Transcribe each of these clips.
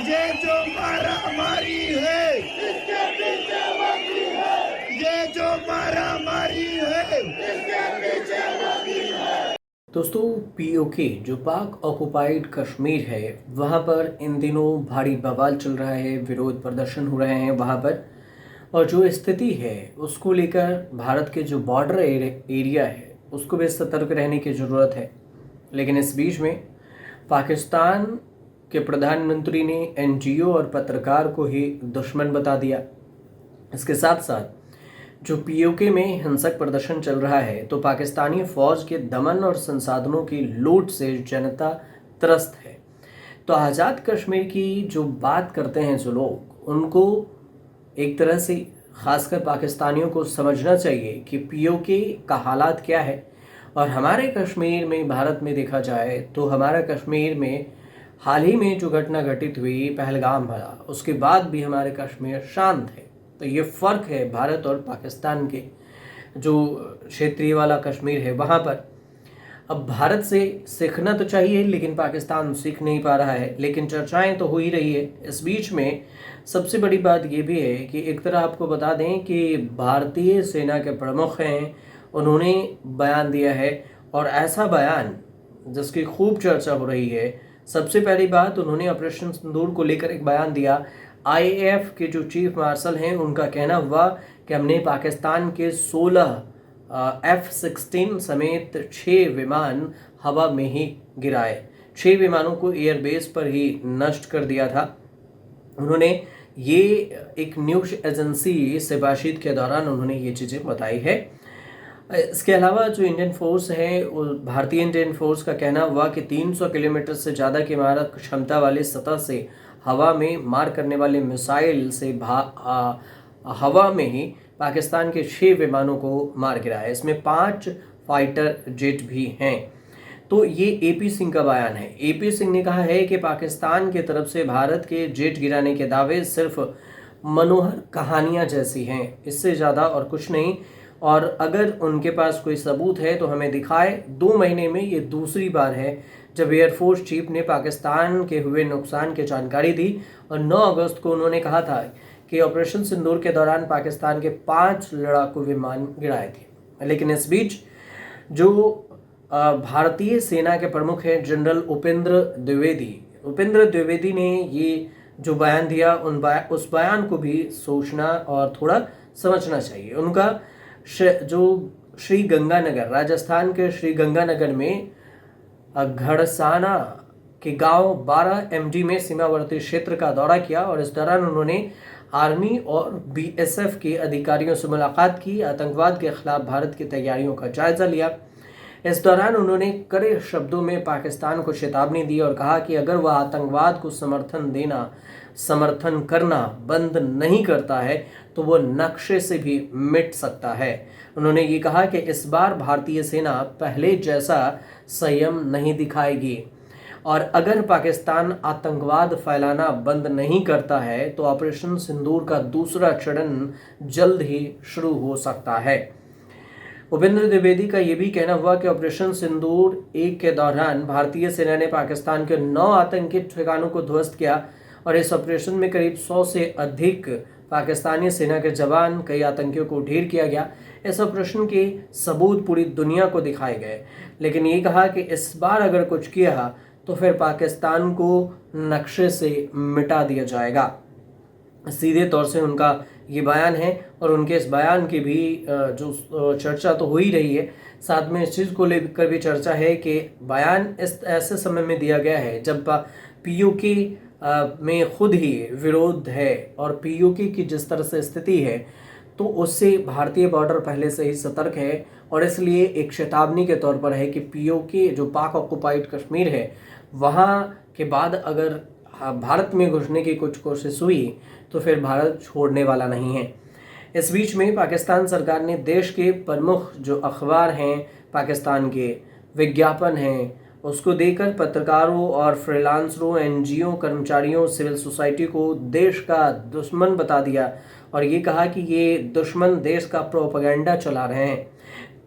ये जो मारा मारी है, इसके पीछे मोदी है, ये जो मारा मारी है, इसके पीछे मोदी है। दोस्तों, पीओके जो पाक ऑक्युपाइड कश्मीर है वहाँ पर इन दिनों भारी बवाल चल रहा है, विरोध प्रदर्शन हो रहे हैं वहाँ पर। और जो स्थिति है उसको लेकर भारत के जो बॉर्डर एरिया है उसको भी सतर्क रहने की ज़रूरत है। लेकिन इस बीच में पाकिस्तान के प्रधानमंत्री ने एनजीओ और पत्रकार को ही दुश्मन बता दिया। इसके साथ साथ जो पीओके में हिंसक प्रदर्शन चल रहा है तो पाकिस्तानी फौज के दमन और संसाधनों की लूट से जनता त्रस्त है। तो आज़ाद कश्मीर की जो बात करते हैं जो लोग, उनको एक तरह से खासकर पाकिस्तानियों को समझना चाहिए कि पीओके का हालात क्या है। और हमारे कश्मीर में, भारत में देखा जाए तो हमारा कश्मीर में हाल ही में जो घटना घटित हुई पहलगाम वाला, उसके बाद भी हमारे कश्मीर शांत है। तो ये फ़र्क है भारत और पाकिस्तान के। जो क्षेत्रीय वाला कश्मीर है वहाँ पर अब भारत से सीखना तो चाहिए, लेकिन पाकिस्तान सीख नहीं पा रहा है। लेकिन चर्चाएं तो हो ही रही है। इस बीच में सबसे बड़ी बात ये भी है कि एक तरह आपको बता दें कि भारतीय सेना के प्रमुख हैं, उन्होंने बयान दिया है। और ऐसा बयान जिसकी खूब चर्चा हो रही है। सबसे पहली बात, उन्होंने ऑपरेशन सिंदूर को लेकर एक बयान दिया। आईएएफ के जो चीफ मार्शल हैं उनका कहना हुआ कि हमने पाकिस्तान के 16 F-16 समेत 6 विमान हवा में ही गिराए, 6 विमानों को एयरबेस पर ही नष्ट कर दिया था। उन्होंने ये एक न्यूज़ एजेंसी से बातचीत के दौरान उन्होंने ये चीज़ें बताई है। इसके अलावा जो इंडियन फोर्स है, भारतीय इंडियन फोर्स का कहना हुआ कि 300 किलोमीटर से ज़्यादा की मारक क्षमता वाली सतह से हवा में मार करने वाले मिसाइल से हवा में ही पाकिस्तान के 6 विमानों को मार गिराया। इसमें 5 फाइटर जेट भी हैं। तो ये एपी सिंह का बयान है। एपी सिंह ने कहा है कि पाकिस्तान की तरफ से भारत के जेट गिराने के दावे सिर्फ मनोहर कहानियां जैसी हैं, इससे ज़्यादा और कुछ नहीं। और अगर उनके पास कोई सबूत है तो हमें दिखाए। 2 महीने में ये दूसरी बार है जब एयरफोर्स चीफ ने पाकिस्तान के हुए नुकसान की जानकारी दी। और 9 अगस्त को उन्होंने कहा था कि ऑपरेशन सिंदूर के दौरान पाकिस्तान के 5 लड़ाकू विमान गिराए थे। लेकिन इस बीच जो भारतीय सेना के प्रमुख हैं जनरल उपेंद्र द्विवेदी ने ये जो बयान दिया, उस बयान को भी सोचना और थोड़ा समझना चाहिए। उनका जो श्री गंगानगर, राजस्थान के श्री गंगानगर में घड़साना के गांव 12 MD में सीमावर्ती क्षेत्र का दौरा किया। और इस दौरान उन्होंने आर्मी और बीएसएफ के अधिकारियों से मुलाकात की, आतंकवाद के खिलाफ भारत की तैयारियों का जायजा लिया। इस दौरान उन्होंने कड़े शब्दों में पाकिस्तान को चेतावनी दी और कहा कि अगर वह आतंकवाद को समर्थन करना बंद नहीं करता है तो वो नक्शे से भी मिट सकता है। उन्होंने ये कहा कि इस बार भारतीय सेना पहले जैसा संयम नहीं दिखाएगी और अगर पाकिस्तान आतंकवाद फैलाना बंद नहीं करता है तो ऑपरेशन सिंदूर का दूसरा चरण जल्द ही शुरू हो सकता है। उपेंद्र द्विवेदी का यह भी कहना हुआ कि ऑपरेशन सिंदूर 1 के दौरान भारतीय सेना ने पाकिस्तान के 9 आतंकी ठिकानों को ध्वस्त किया और इस ऑपरेशन में करीब 100 से अधिक पाकिस्तानी सेना के जवान, कई आतंकियों को ढेर किया गया। इस ऑपरेशन के सबूत पूरी दुनिया को दिखाए गए। लेकिन ये कहा कि इस बार अगर कुछ किया तो फिर पाकिस्तान को नक्शे से मिटा दिया जाएगा। सीधे तौर से उनका ये बयान है और उनके इस बयान की भी जो चर्चा तो हो ही रही है, साथ में इस चीज़ को लेकर भी चर्चा है कि बयान इस ऐसे समय में दिया गया है जब पीओके में खुद ही विरोध है और पीओके की जिस तरह से स्थिति है तो उससे भारतीय बॉर्डर पहले से ही सतर्क है। और इसलिए एक चेतावनी के तौर पर है कि पीओके जो पाक ऑक्युपाइड कश्मीर है वहाँ के बाद अगर भारत में घुसने की कुछ कोशिश हुई तो फिर भारत छोड़ने वाला नहीं है। इस बीच में पाकिस्तान सरकार ने देश के प्रमुख जो अखबार हैं पाकिस्तान के, विज्ञापन हैं, उसको देकर पत्रकारों और फ्रीलांसरों, एनजीओ कर्मचारियों, सिविल सोसाइटी को देश का दुश्मन बता दिया और ये कहा कि ये दुश्मन देश का प्रोपेगेंडा चला रहे हैं।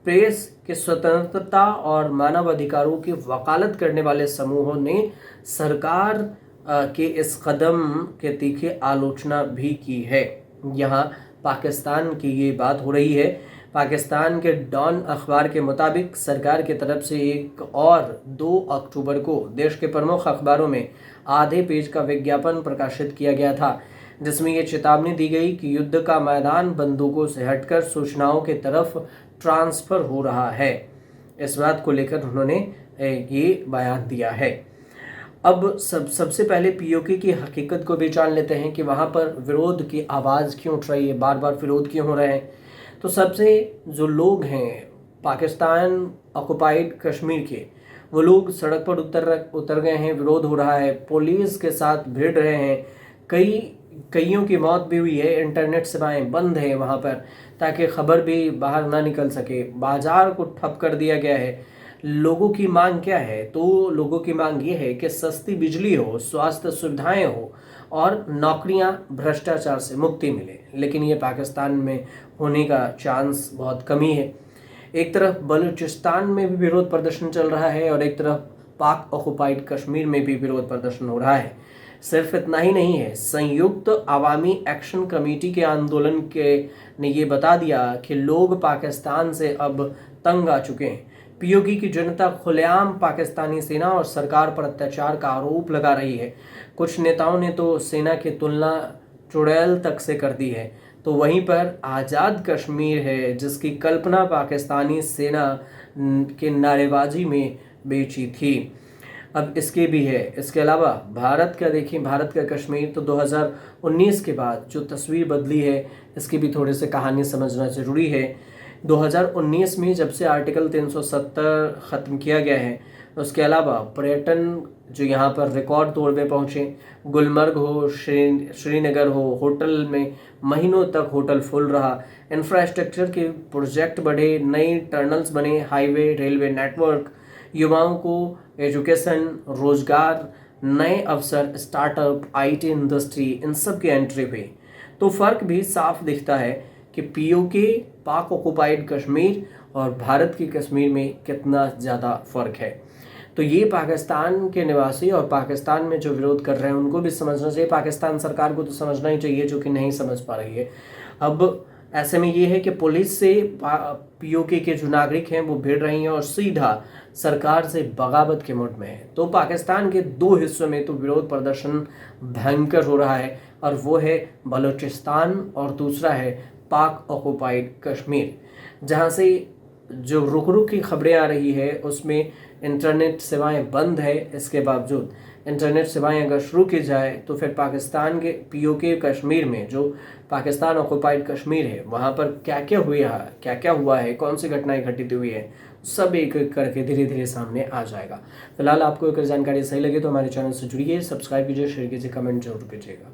प्रेस की स्वतंत्रता और मानव अधिकारों की वकालत करने वाले समूहों ने सरकार के इस कदम के तीखे आलोचना भी की है। यहाँ पाकिस्तान की ये बात हो रही है। पाकिस्तान के डॉन अखबार के मुताबिक सरकार की तरफ से 1 और 2 अक्टूबर को देश के प्रमुख अखबारों में आधे पेज का विज्ञापन प्रकाशित किया गया था, जिसमें ये चेतावनी दी गई कि युद्ध का मैदान बंदूकों से हटकर सूचनाओं की तरफ ट्रांसफर हो रहा है। इस बात को लेकर उन्होंने ये बयान दिया है। अब सबसे पहले पीओके की हकीकत को भी जान लेते हैं कि वहाँ पर विरोध की आवाज़ क्यों उठ रही है, बार बार विरोध क्यों हो रहे हैं। तो सबसे जो लोग हैं पाकिस्तान ऑक्युपाइड कश्मीर के, वो लोग सड़क पर उतर गए हैं, विरोध हो रहा है, पुलिस के साथ भिड़ रहे हैं, कईयों की मौत भी हुई है, इंटरनेट सेवाएं बंद है वहाँ पर ताकि खबर भी बाहर ना निकल सके, बाजार को ठप कर दिया गया है। लोगों की मांग क्या है? तो लोगों की मांग ये है कि सस्ती बिजली हो, स्वास्थ्य सुविधाएं हो और नौकरियां भ्रष्टाचार से मुक्ति मिले। लेकिन ये पाकिस्तान में होने का चांस बहुत कमी है। एक तरफ बलूचिस्तान में भी विरोध प्रदर्शन चल रहा है और एक तरफ पाक ऑक्युपाइड कश्मीर में भी विरोध प्रदर्शन हो रहा है। सिर्फ इतना ही नहीं है, संयुक्त अवामी एक्शन कमेटी के आंदोलन के ने ये बता दिया कि लोग पाकिस्तान से अब तंग आ चुके हैं। पीओके की जनता खुलेआम पाकिस्तानी सेना और सरकार पर अत्याचार का आरोप लगा रही है। कुछ नेताओं ने तो सेना की तुलना चुड़ैल तक से कर दी है। तो वहीं पर आज़ाद कश्मीर है जिसकी कल्पना पाकिस्तानी सेना के नारेबाजी में बेची थी, अब इसके भी है। इसके अलावा भारत का देखें, भारत का कश्मीर तो 2019 के बाद जो तस्वीर बदली है, इसकी भी थोड़ी सी कहानी समझना ज़रूरी है। 2019 में जब से आर्टिकल 370 ख़त्म किया गया है, उसके अलावा पर्यटन जो यहाँ पर रिकॉर्ड तोड़ पे पहुँचे, गुलमर्ग हो, श्रीनगर हो, होटल में महीनों तक होटल फुल रहा, इंफ्रास्ट्रक्चर के प्रोजेक्ट बढ़े, नई टनल्स बने, हाईवे रेलवे नेटवर्क, युवाओं को एजुकेशन, रोजगार, नए अवसर, स्टार्टअप, आईटी इंडस्ट्री, इन सब की एंट्री हुई। तो फ़र्क भी साफ दिखता है कि पीओके, पाक ऑक्युपाइड कश्मीर और भारत की कश्मीर में कितना ज़्यादा फ़र्क है। तो ये पाकिस्तान के निवासी और पाकिस्तान में जो विरोध कर रहे हैं उनको भी समझना चाहिए। पाकिस्तान सरकार को तो समझना ही चाहिए, जो कि नहीं समझ पा रही है। अब ऐसे में ये है कि पुलिस से पीओके के जो नागरिक हैं वो भिड़ रही हैं और सीधा सरकार से बगावत के मूड में है। तो पाकिस्तान के 2 हिस्सों में तो विरोध प्रदर्शन भयंकर हो रहा है, और वो है बलूचिस्तान और दूसरा है पाक ऑक्युपाइड कश्मीर, जहाँ से जो रुक रुक की खबरें आ रही है उसमें इंटरनेट सेवाएं बंद है। इसके बावजूद इंटरनेट सेवाएं अगर शुरू की जाए तो फिर पाकिस्तान के पीओके कश्मीर में, जो पाकिस्तान ऑक्युपाइड कश्मीर है, वहाँ पर क्या क्या हुआ है, कौन सी घटनाएं घटित हुई है, सब एक एक करके धीरे धीरे सामने आ जाएगा। फिलहाल आपको अगर जानकारी सही लगे तो हमारे चैनल से जुड़िए, सब्सक्राइब कीजिए, शेयर कीजिए, कमेंट जरूर कीजिएगा।